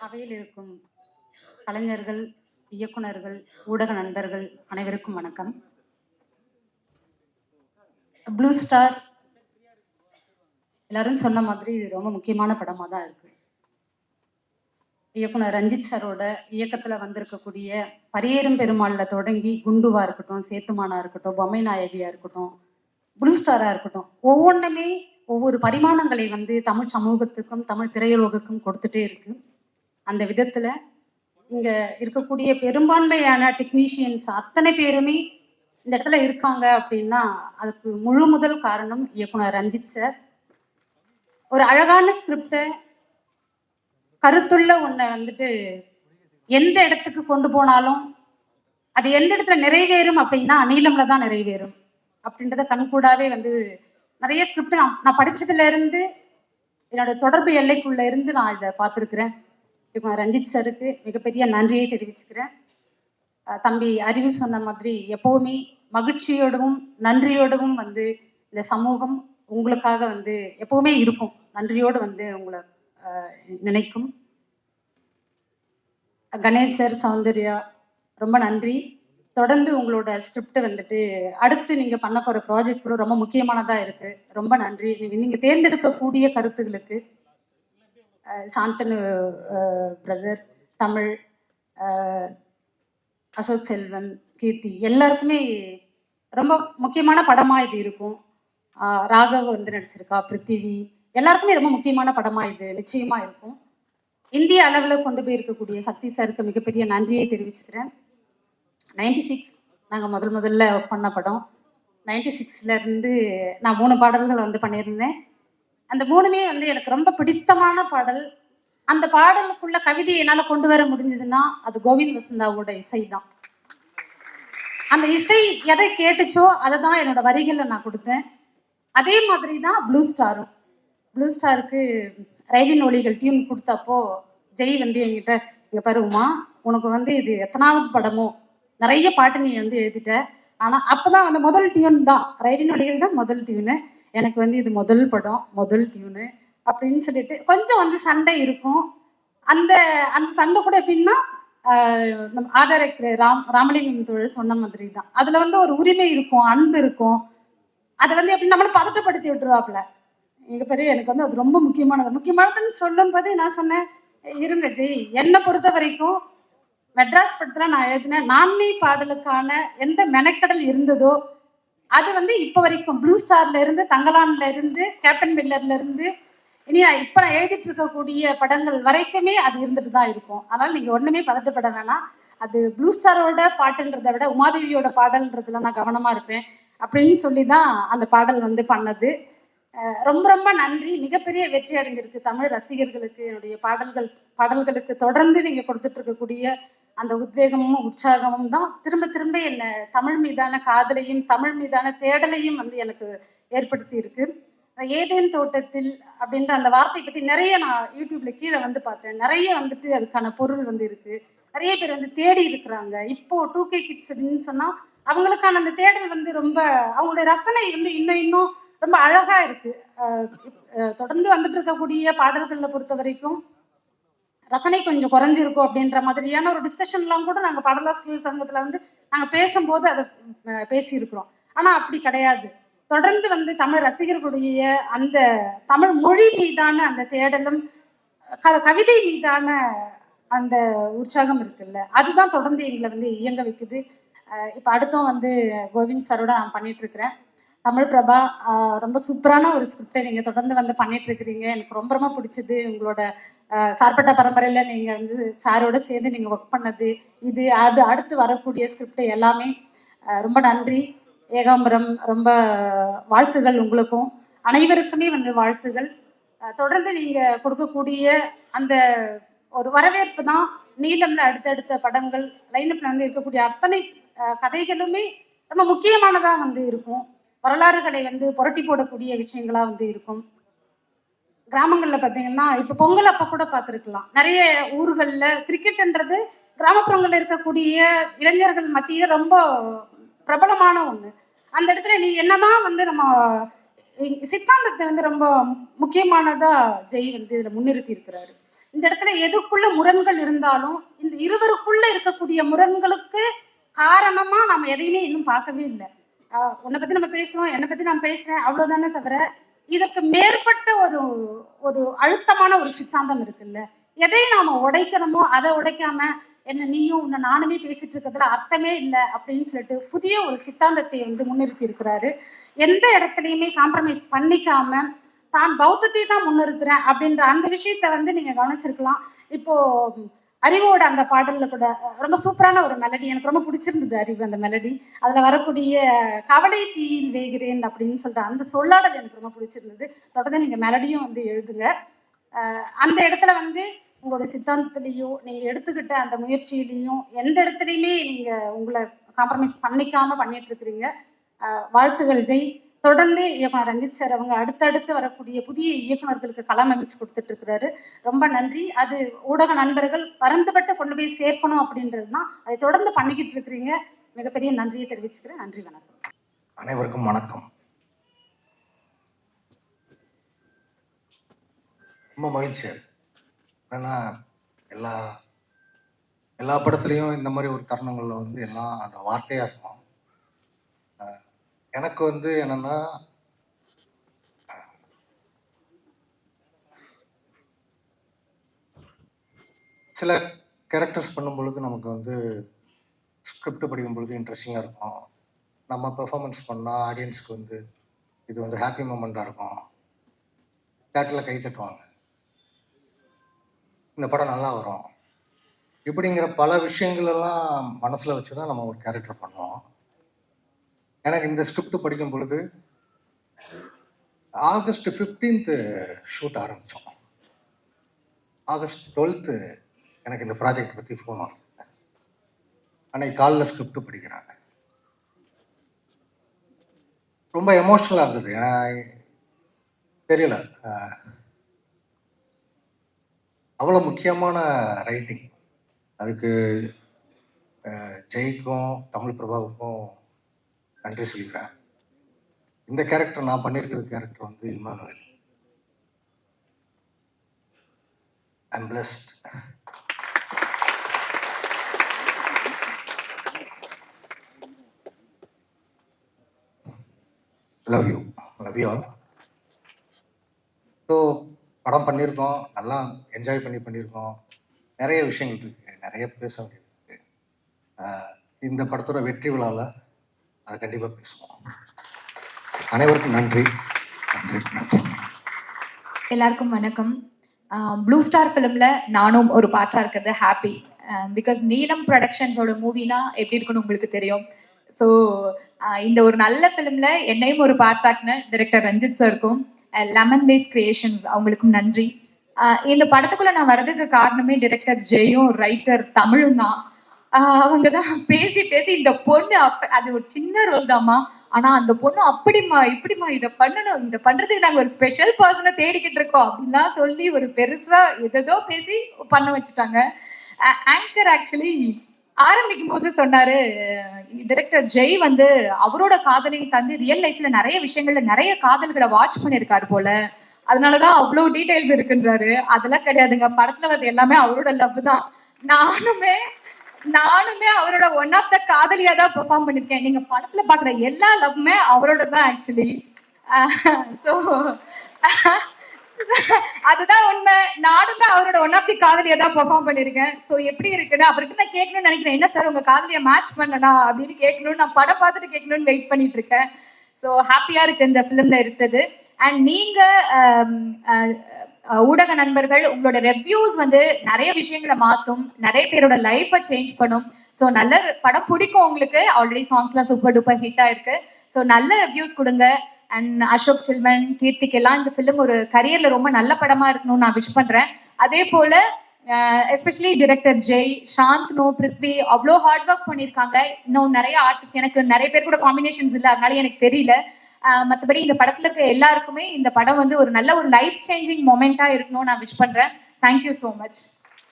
அவையில் இருக்கும் கலைஞர்கள், இயக்குனர்கள், ஊடக நண்பர்கள் அனைவருக்கும் வணக்கம். ப்ளூ ஸ்டார் எல்லாரும் சொன்ன மாதிரி இது ரொம்ப முக்கியமான படமாக தான் இருக்கு. இயக்குனர் ரஞ்சித் சாரோட இயக்கத்தில் வந்திருக்கக்கூடிய பரியேறும் பெருமாள்ல தொடங்கி குண்டுவா இருக்கட்டும், சேத்துமானா இருக்கட்டும், பொம்மை நாயகியா இருக்கட்டும், ப்ளூ ஸ்டாரா இருக்கட்டும், ஒவ்வொன்றுமே ஒவ்வொரு பரிமாணங்களை வந்து தமிழ் சமூகத்துக்கும் தமிழ் திரையுலகுக்கும் கொடுத்துட்டே இருக்கு. அந்த விதத்துல இங்க இருக்கக்கூடிய பெரும்பான்மையான டெக்னீஷியன்ஸ் அத்தனை பேருமே இந்த இடத்துல இருக்காங்க அப்படின்னா அதுக்கு முழு முதல் காரணம் இயக்குனர் ரஞ்சித் சார். ஒரு அழகான ஸ்கிரிப்டை, கருத்துள்ள ஒன்றை வந்துட்டு எந்த இடத்துக்கு கொண்டு போனாலும் அது எந்த இடத்துல நிறைவேறும் அப்படின்னா அநீலம்ல தான் நிறைவேறும் அப்படின்றத கண்கூடாவே வந்து நிறைய ஸ்கிரிப்ட் நான் படிச்சதுல இருந்து என்னோட தொடர்பு எல்லைக்குள்ள இருந்து நான் இதை பார்த்துருக்கிறேன். ரஞ்சித் சாருக்கு மிகப்பெரிய நன்றியை தெரிவிச்சுக்கிறேன். தம்பி அறிவு சொன்ன மாதிரி எப்பவுமே மகிழ்ச்சியோடவும் நன்றியோடவும் வந்து இந்த சமூகம் உங்களுக்காக வந்து எப்பவுமே இருக்கும், நன்றியோடு வந்து உங்களை நினைக்கும். கணேஷ் சார், சௌந்தர்யா, ரொம்ப நன்றி. தொடர்ந்து உங்களோட ஸ்கிரிப்ட் வந்துட்டு அடுத்து நீங்க பண்ண போற ப்ராஜெக்ட் கூட ரொம்ப முக்கியமானதா இருக்கு. ரொம்ப நன்றி. நீங்க தேர்ந்தெடுக்கக்கூடிய கருத்துகளுக்கு சாந்தனு பிரதர், தமிழ், அசோக் செல்வன், கீர்த்தி எல்லாருக்குமே ரொம்ப முக்கியமான படமா இது இருக்கும். ராகவ் வந்து நடிச்சிருக்கா, பிருத்திவி, எல்லாருக்குமே ரொம்ப முக்கியமான படமா இது நிச்சயமா இருக்கும். இந்திய அளவில் கொண்டு போய் இருக்கக்கூடிய சக்தி சாருக்கு மிகப்பெரிய நன்றியை தெரிவிச்சுக்கிறேன். 96 நாங்கள் முதல்ல ஒர்க் பண்ண படம். 96ல இருந்து நான் 3 பாடல்கள் வந்து பண்ணியிருந்தேன். அந்த 3மே வந்து எனக்கு ரொம்ப பிடித்தமான பாடல். அந்த பாடலுக்குள்ள கவிதையை என்னால் கொண்டு வர முடிஞ்சதுன்னா அது கோவிந்த் வசந்தாவோட இசை தான். அந்த இசை எதை கேட்டுச்சோ அதை தான் என்னோட வரிகளில் நான் கொடுத்தேன். அதே மாதிரி தான் ப்ளூ ஸ்டாரும். ப்ளூ ஸ்டாருக்கு ரயிலின் ஒளிகள் டியூன் கொடுத்தப்போ ஜெய் வந்து என்கிட்ட, இங்கே பாருமா, உனக்கு வந்து இது எத்தனாவது படமோ, நிறைய பாட்டு நீ வந்து எழுதிட்ட, ஆனால் அப்போதான் வந்து முதல் டியூன் தான், ரயிலின் ஒளிகள் தான் முதல் டியூனு, எனக்கு வந்து இது முதல் படம் முதல் டியூனு அப்படின்னு சொல்லிட்டு கொஞ்சம் வந்து சண்டை இருக்கும். அந்த அந்த சண்டை கூட எப்படின்னா நம்ம ஆதரிக்கிற ராமலிங்கம் தோழர் சொன்ன மாதிரி தான். அதுல வந்து ஒரு உரிமை இருக்கும், அன்பு இருக்கும். அதை வந்து எப்படி நம்மளை பதட்டப்படுத்தி விட்டுருவாப்புல. எங்க பெரிய எனக்கு வந்து அது ரொம்ப முக்கியமானதுன்னு சொல்லும் போது நான் சொன்னேன், இருங்க ஜெய், என்னை பொறுத்த வரைக்கும் மெட்ராஸ் படத்துல நான் எழுதினேன் நான்மீ பாடலுக்கான எந்த மெனக்கடல் இருந்ததோ அது வந்து இப்போ வரைக்கும் ப்ளூ ஸ்டார்ல இருந்து, தங்கலான்ல இருந்து, கேப்டன் மில்லர்ல இருந்து, இனி இப்ப நான் எழுதிட்டு இருக்கக்கூடிய படங்கள் வரைக்குமே அது இருந்துட்டு தான் இருக்கும். அதனால நீங்க ஒண்ணுமே பதட்டப்பட வேணாம். அது ப்ளூ ஸ்டாரோட பாட்டுன்றதை விட உமாதேவியோட பாடல்ன்றதுல நான் கவனமா இருப்பேன் அப்படின்னு சொல்லி தான் அந்த பாடல் வந்து பண்ணது. ரொம்ப ரொம்ப நன்றி. மிகப்பெரிய வெற்றி அடைஞ்சிருக்கு தமிழ் ரசிகர்களுக்கு. என்னுடைய பாடல்களுக்கு தொடர்ந்து நீங்க கொடுத்துட்டு இருக்கக்கூடிய அந்த உத்வேகமும் உற்சாகமும் தான் திரும்ப திரும்ப என்ன தமிழ் மீதான காதலையும் தமிழ் மீதான தேடலையும் வந்து எனக்கு ஏற்படுத்தி இருக்கு. ஏதேன் தோட்டத்தில் அப்படின்ற அந்த வார்த்தை பத்தி நிறைய நான் யூடியூப்ல கீழே வந்து பார்த்தேன். நிறைய வந்துட்டு அதுக்கான பொருள் வந்து இருக்கு. நிறைய பேர் வந்து தேடி இருக்கிறாங்க. இப்போ 2K கிட்ஸ் அப்படின்னு சொன்னா அவங்களுக்கான அந்த தேடல் வந்து ரொம்ப, அவங்களுடைய ரசனை வந்து இன்னும் ரொம்ப அழகா இருக்கு. தொடர்ந்து வந்துட்டு இருக்கக்கூடிய பாடல்களை பொறுத்த வரைக்கும் ரசனை கொஞ்சம் குறைஞ்சிருக்கும் அப்படின்ற மாதிரியான ஒரு டிஸ்கஷன்லாம் கூட நாங்கள் பாடலாசிரியர் சங்கத்துல வந்து நாங்கள் பேசும்போது அதை பேசியிருக்கிறோம். ஆனா அப்படி கிடையாது. தொடர்ந்து வந்து தமிழ் ரசிகர்களுடைய அந்த தமிழ் மொழி மீதான அந்த தேடலும் கவிதை மீதான அந்த உற்சாகம் இருக்குல்ல, அதுதான் தொடர்ந்து எங்களை வந்து இயங்க வைக்குது. இப்போ அடுத்தும் வந்து கோவிந்த் சாரோட நான் பண்ணிட்டு இருக்கிறேன். தமிழ் பிரபா, ரொம்ப சூப்பரான ஒரு ஸ்கிரிப்டை நீங்கள் தொடர்ந்து வந்து பண்ணிட்டு இருக்கிறீங்க. எனக்கு ரொம்ப ரொம்ப பிடிச்சது உங்களோட சார்பட்ட பரம்பரையில் நீங்கள் வந்து சாரோட சேர்ந்து நீங்கள் ஒர்க் பண்ணது, இது அது அடுத்து வரக்கூடிய ஸ்கிரிப்ட் எல்லாமே ரொம்ப நன்றி. ஏகாம்பரம், ரொம்ப வாழ்த்துகள் உங்களுக்கும், அனைவருக்குமே வந்து வாழ்த்துகள். தொடர்ந்து நீங்கள் கொடுக்கக்கூடிய அந்த ஒரு வரவேற்பு தான் நீலம்ல அடுத்தடுத்த படங்கள் லைனப்ல வந்து இருக்கக்கூடிய அத்தனை கதைகளுமே ரொம்ப முக்கியமானதாக வந்து இருக்கும். வரலாறுகளை வந்து புரட்டி போடக்கூடிய விஷயங்களா வந்து இருக்கும். கிராமங்கள்ல பார்த்தீங்கன்னா இப்போ பொங்கல் அப்போ கூட பார்த்துருக்கலாம், நிறைய ஊர்களில் கிரிக்கெட்ன்றது கிராமப்புறங்களில் இருக்கக்கூடிய இளைஞர்கள் மத்தியில் ரொம்ப பிரபலமான ஒன்று. அந்த இடத்துல நீ என்னதான் வந்து நம்ம சித்தாந்தத்தை வந்து ரொம்ப முக்கியமானதா ஜெய் வந்து இதில் முன்னிறுத்தி இருக்கிறாரு. இந்த இடத்துல எதுக்குள்ள முரண்கள் இருந்தாலும் இந்த இருவருக்குள்ள இருக்கக்கூடிய முரண்களுக்கு காரணமா நம்ம எதையுமே இன்னும் பார்க்கவே இல்லை. உன்னை பத்தி நம்ம பேசுறோம், என்னை பத்தி நான் பேசுறேன், அவ்வளவுதானே தவிர இதற்கு மேற்பட்ட ஒரு ஒரு அழுத்தமான ஒரு சித்தாந்தம் இருக்குல்ல. எதையும் நாம உடைக்கணுமோ அதை உடைக்காம என்ன நீயும் உன்னை நானுமே பேசிட்டு இருக்கிறதுல அர்த்தமே இல்லை அப்படின்னு சொல்லிட்டு புதிய ஒரு சித்தாந்தத்தை வந்து முன்னிறுத்தி இருக்கிறாரு. எந்த இடத்துலையுமே காம்ப்ரமைஸ் பண்ணிக்காம தான் பௌத்தத்தை தான் முன்னிறுத்துறேன் அப்படின்ற அந்த விஷயத்த வந்து நீங்க கவனிச்சிருக்கலாம். இப்போ அறிவோட அந்த பாடல்ல கூட ரொம்ப சூப்பரான ஒரு மெலடி, எனக்கு ரொம்ப பிடிச்சிருந்தது அறிவு அந்த மெலடி. அதுல வரக்கூடிய கவலை தீயில் வேகிறேன் அப்படின்னு சொல்ற அந்த சொல்லாடல் எனக்கு ரொம்ப பிடிச்சிருந்தது. தொடர்ந்து நீங்க மெலடியும் வந்து எழுதுங்க. அந்த இடத்துல வந்து உங்களோட சித்தாந்தத்திலையும் நீங்க எடுத்துக்கிட்ட அந்த முயற்சியிலையும் எந்த இடத்துலையுமே நீங்க உங்களை காம்ப்ரமைஸ் பண்ணிக்காம பண்ணிட்டு இருக்கிறீங்க. வாழ்த்துகள் ஜெய். தொடர்ந்து இயக்குனர் ரஞ்சித் சார் அவங்க அடுத்தடுத்து வரக்கூடிய புதிய இயக்குநர்களுக்கு களம் அமைச்சு கொடுத்துட்டு இருக்கிறாரு. ரொம்ப நன்றி. அது ஊடக நண்பர்கள் பரந்துபட்டு கொண்டு போய் சேர்க்கணும் அப்படின்றது தான். அதை தொடர்ந்து பண்ணிக்கிட்டு இருக்கிறீங்க. மிகப்பெரிய நன்றியை தெரிவிச்சுக்கிறேன். நன்றி, வணக்கம். அனைவருக்கும் வணக்கம். ரொம்ப மகிழ்ச்சி. ஏன்னா எல்லா படத்துலையும் இந்த மாதிரி ஒரு தருணங்கள்ல வந்து எல்லாம் அந்த வார்த்தையா இருக்கும். எனக்கு வந்து என்னன்னா சில கேரக்டர்ஸ் பண்ணும் பொழுது நமக்கு வந்து ஸ்கிரிப்ட் படிக்கும் பொழுது இன்ட்ரெஸ்டிங்காக இருக்கும். நம்ம பெர்ஃபார்மன்ஸ் பண்ணால் ஆடியன்ஸுக்கு வந்து இது வந்து ஹாப்பி மூமெண்ட்டாக இருக்கும். தேட்டரில் கை தட்டுவாங்க, இந்த படம் நல்லா வரும், இப்படிங்கிற பல விஷயங்கள் எல்லாம் மனசில் வச்சு தான் நம்ம ஒரு கேரக்டர் பண்ணுவோம். எனக்கு இந்த ஸ்கிரிப்ட் படிக்கும் பொழுது ஆகஸ்ட் 15th ஷூட் ஆரம்பித்தோம். ஆகஸ்ட் 12th எனக்கு இந்த ப்ராஜெக்ட் பற்றி ஃபோன் ஆகுது. அன்னைக்கு காலைல ஸ்கிரிப்ட் படிக்கிறாங்க. ரொம்ப எமோஷ்னலாக இருந்தது. ஏன்னா தெரியல, அவ்வளோ முக்கியமான ரைட்டிங். அதுக்கு ஜெய்க்கும் தமிழ் பிரபாவுக்கும் நன்றி சொல்லிக்கிறேன். இந்த கேரக்டர் நான் பண்ணியிருக்கிற கேரக்டர் வந்து Emmanuel. I'm blessed. Love you all. So படம் பண்ணியிருக்கோம், நல்லா என்ஜாய் பண்ணியிருக்கோம். நிறைய விஷயங்கள் இருக்கு, நிறைய பேச வேண்டியது இருக்கு. இந்த படத்தோட வெற்றி விழாவில் அதை கண்டிப்பாக பேசுவோம். அனைவருக்கும் நன்றி. எல்லாருக்கும் வணக்கம். ப்ளூ ஸ்டார் ஃபிலிம்ல நானும் ஒரு பார்ட்டா இருக்கிறது ஹாப்பி. பிகாஸ் நீலம் ப்ரொடக்ஷன்ஸோட மூவினா எப்படி இருக்குன்னு உங்களுக்கு தெரியும். ஸோ இந்த ஒரு நல்ல ஃபிலிம்ல என்னையும் ஒரு பார்ட்டாக்குன்னு டைரக்டர் ரஞ்சித் சாருக்கும் லெமன் லீஃப் கிரியேஷன்ஸ் அவங்களுக்கும் நன்றி. இந்த படத்துக்குள்ள நான் வர்றதுக்கு காரணமே டைரக்டர் ஜெயும் ரைட்டர் தமிழும் தான். அவங்க தான் பேசி இந்த பொண்ணு அது ஒரு சின்ன ரோல் தாம்மா, ஆனா அந்த பொண்ணு அப்படிமா இப்படிமா இதை பண்ணணும், இதை பண்றதுக்கு நாங்க ஒரு ஸ்பெஷல் பர்சனை தேடிக்கிட்டு இருக்கோம் அப்படின்லாம் சொல்லி ஒரு பெருசா எதோ பேசி பண்ண வச்சுட்டாங்க. ஆங்கர் ஆக்சுவலி ஆரம்பிக்கும் போது சொன்னாரு, டைரக்டர் ஜெய் வந்து அவரோட காதலையும் தந்து ரியல் லைஃப்ல நிறைய விஷயங்கள்ல நிறைய காதல்களை வாட்ச் பண்ணியிருக்காரு போல, அதனாலதான் அவ்வளவு டீடைல்ஸ் இருக்குன்றாரு. அதெல்லாம் கிடையாதுங்க, படத்துல வந்து எல்லாமே அவரோட லவ் தான். நானுமே அவரோட ஒன் ஆஃப் த காதலியா தான் பெர்ஃபார்ம் பண்ணிருக்கேன். நீங்க படத்துல பாக்குற எல்லா லவ்மே அவரோட தான் ஆக்சுவலி. ஸோ அதுதான் உண்மை. நானுமே அவரோட ஒன் ஆஃப் தி காதலியா தான் பெர்ஃபார்ம் பண்ணிருக்கேன். ஸோ எப்படி இருக்குன்னு அவருக்கு நான் கேட்கணும்னு நினைக்கிறேன். என்ன சார் உங்க காதலியை மேட்ச் பண்ணனா அப்படின்னு கேட்கணும்னு நான் படம் பார்த்துட்டு கேட்கணும்னு வெயிட் பண்ணிட்டு இருக்கேன். ஸோ ஹாப்பியா இருக்கு இந்த ஃபிலிம்ல இருக்குது. அண்ட் நீங்க ஊடக நண்பர்கள் உங்களோட ரெவ்யூஸ் வந்து நிறைய விஷயங்களை மாற்றும், நிறைய பேரோட லைஃபை சேஞ்ச் பண்ணும். ஸோ நல்ல படம் பிடிக்கும் உங்களுக்கு. ஆல்ரெடி சாங்ஸ்லாம் சூப்பர் டூப்பர் ஹிட் ஆயிருக்கு. ஸோ நல்ல ரெவ்யூஸ் கொடுங்க. அண்ட் அசோக் செல்வன், கீர்த்திக் எல்லாம் இந்த ஃபிலிம் ஒரு கரியர்ல ரொம்ப நல்ல படமா இருக்கணும்னு நான் விஷ் பண்றேன். அதே போல எஸ்பெஷலி டைரக்டர் ஜெய், சாந்த்னு, பிருத்வி அவ்வளோ ஹார்ட் ஒர்க் பண்ணியிருக்காங்க. இன்னும் நிறைய ஆர்டிஸ்ட், எனக்கு நிறைய பேர் கூட காம்பினேஷன்ஸ் இல்லை, அதனால எனக்கு தெரியல. மற்றபடி இந்த படத்துல இருக்க எல்லாருக்குமே இந்த படம் வந்து ஒரு நல்ல ஒரு லைஃப் சேஞ்சிங் மொமெண்டா இருக்கணும்னு நான் விஷ் பண்றேன். Thank you so much.